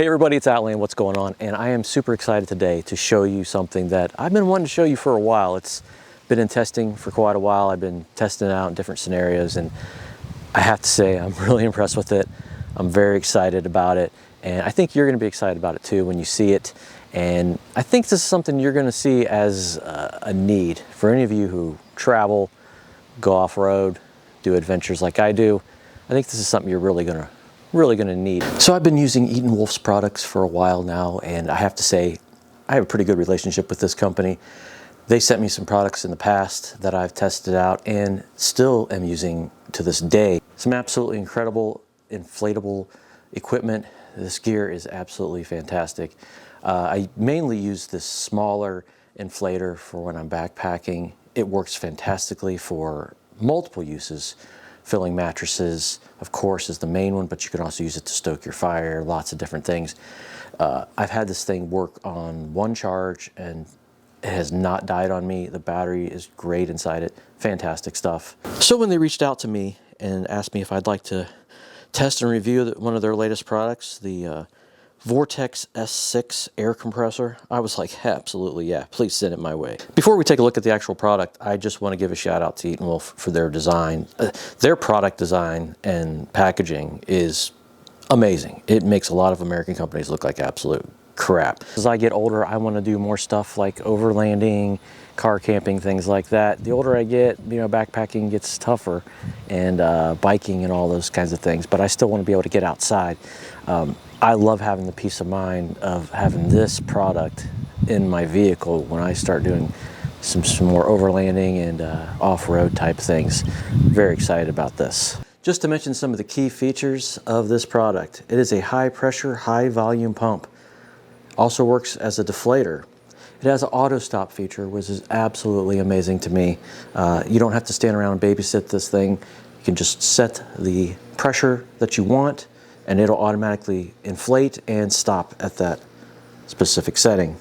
Hey everybody, it's Atlan. What's going on? And I am super excited today to show you something that I've been wanting to show you for a while. It's been in testing for quite a while. I've been testing it out in different scenarios, and I have to say I'm really impressed with it. I'm very excited about it, and I think you're going to be excited about it too when you see it. And I think this is something you're going to see as a need for any of you who travel, go off-road, do adventures like I do. I think this is something you're really going to need. So I've been using Etenwolf's products for a while now, and I have to say I have a pretty good relationship with this company. They sent me some products in the past that I've tested out and still am using to this day. Some absolutely incredible inflatable equipment. This gear is absolutely fantastic. I mainly use this smaller inflator for when I'm backpacking. It works fantastically for multiple uses. Filling mattresses, of course, is the main one, but you can also use it to stoke your fire, lots of different things. I've had this thing work on one charge and it has not died on me. The battery is great inside it, fantastic stuff. So when they reached out to me and asked me if I'd like to test and review one of their latest products, the Vortex S6 air compressor, I was like, absolutely, yeah, please send it my way. Before we take a look at the actual product, I just want to give a shout out to Etenwolf for their design. Their product design and packaging is amazing. It makes a lot of American companies look like absolute crap. As I get older, I want to do more stuff like overlanding, car camping, things like that. The older I get, you know, backpacking gets tougher, and biking and all those kinds of things, but I still want to be able to get outside. I love having the peace of mind of having this product in my vehicle when I start doing some more overlanding and off-road type things. Very excited about this. Just to mention some of the key features of this product. It is a high pressure, high volume pump. Also works as a deflator. It has an auto stop feature, which is absolutely amazing to me. You don't have to stand around and babysit this thing. You can just set the pressure that you want, and it'll automatically inflate and stop at that specific setting.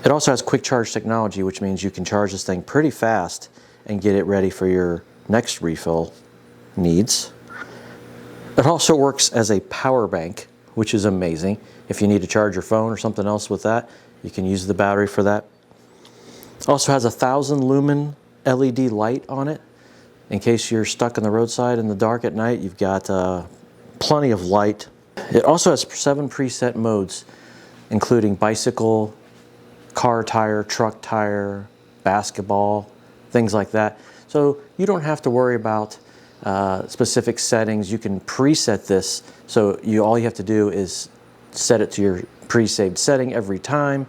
It also has quick charge technology, which means you can charge this thing pretty fast and get it ready for your next refill needs. It also works as a power bank, which is amazing. If you need to charge your phone or something else with that, you can use the battery for that. It also has a 1,000 lumen LED light on it. In case you're stuck on the roadside in the dark at night, you've got plenty of light. It also has 7 preset modes, including bicycle, car tire, truck tire, basketball, things like that. So you don't have to worry about specific settings. You can preset this, so all you have to do is set it to your pre-saved setting every time.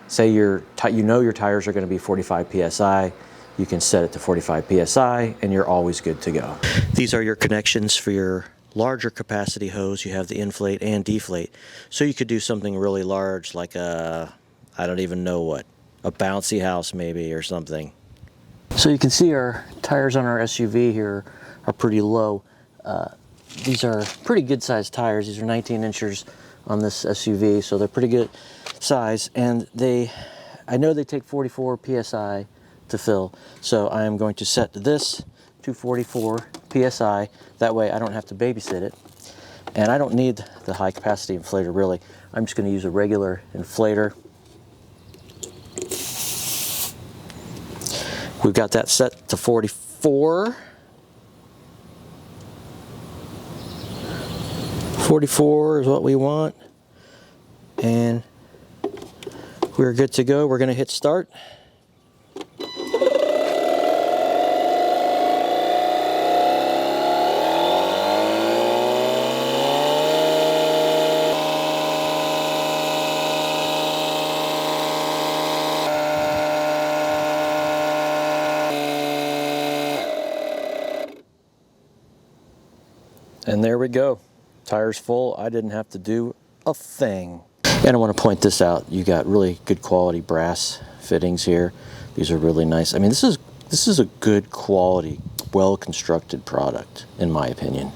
Say you know your tires are going to be 45 psi. You can set it to 45 psi and you're always good to go. These are your connections for your larger capacity hose. You have the inflate and deflate. So you could do something really large like I don't even know what, a bouncy house maybe or something. So you can see our tires on our SUV here are pretty low. These are pretty good sized tires. These are 19 inches on this SUV, so they're pretty good size, and I know they take 44 psi to fill, so I am going to set this to 44 psi. That way I don't have to babysit it, and I don't need the high capacity inflator really. I'm just going to use a regular inflator. We've got that set to 44. 44 is what we want, and we're good to go. We're going to hit start. And there we go. Tires full. I didn't have to do a thing. And I want to point this out. You got really good quality brass fittings here. These are really nice. I mean, this is a good quality, well-constructed product, in my opinion.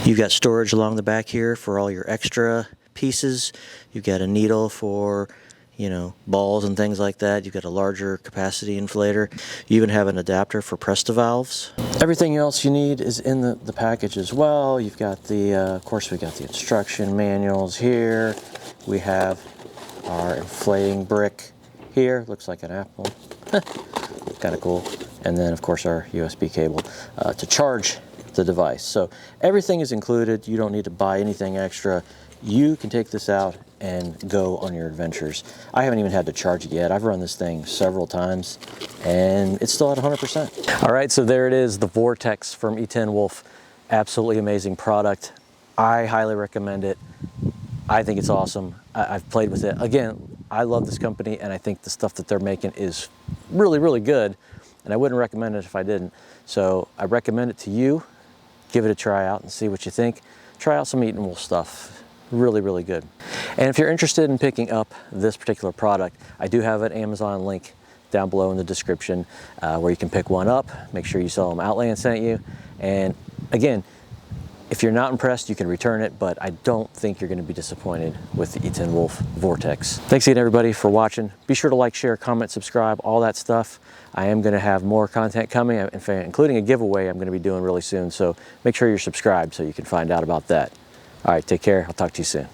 You've got storage along the back here for all your extra pieces. You've got a needle for, you know, balls and things like that. You've got a larger capacity inflator. You even have an adapter for Presta valves. Everything else you need is in the package as well. You've got the, of course, we got the instruction manuals here. We have our inflating brick here. Looks like an apple. Kind of cool. And then, of course, our USB cable to charge the device. So everything is included. You don't need to buy anything extra. You can take this out and go on your adventures. I haven't even had to charge it yet. I've run this thing several times and it's still at 100%. All right, so there it is, the Vortex from Etenwolf. Absolutely amazing product. I highly recommend it. I think it's awesome. I've played with it. Again, I love this company and I think the stuff that they're making is really, really good. And I wouldn't recommend it if I didn't. So I recommend it to you. Give it a try out and see what you think. Try out some Etenwolf stuff. Really, really good. And if you're interested in picking up this particular product, I do have an Amazon link down below in the description where you can pick one up. Make sure you tell them Outland sent you. And again, if you're not impressed, you can return it, but I don't think you're going to be disappointed with the Etenwolf Vortex. Thanks again, everybody, for watching. Be sure to like, share, comment, subscribe, all that stuff. I am going to have more content coming, in fact, including a giveaway I'm going to be doing really soon. So make sure you're subscribed so you can find out about that. All right, take care. I'll talk to you soon.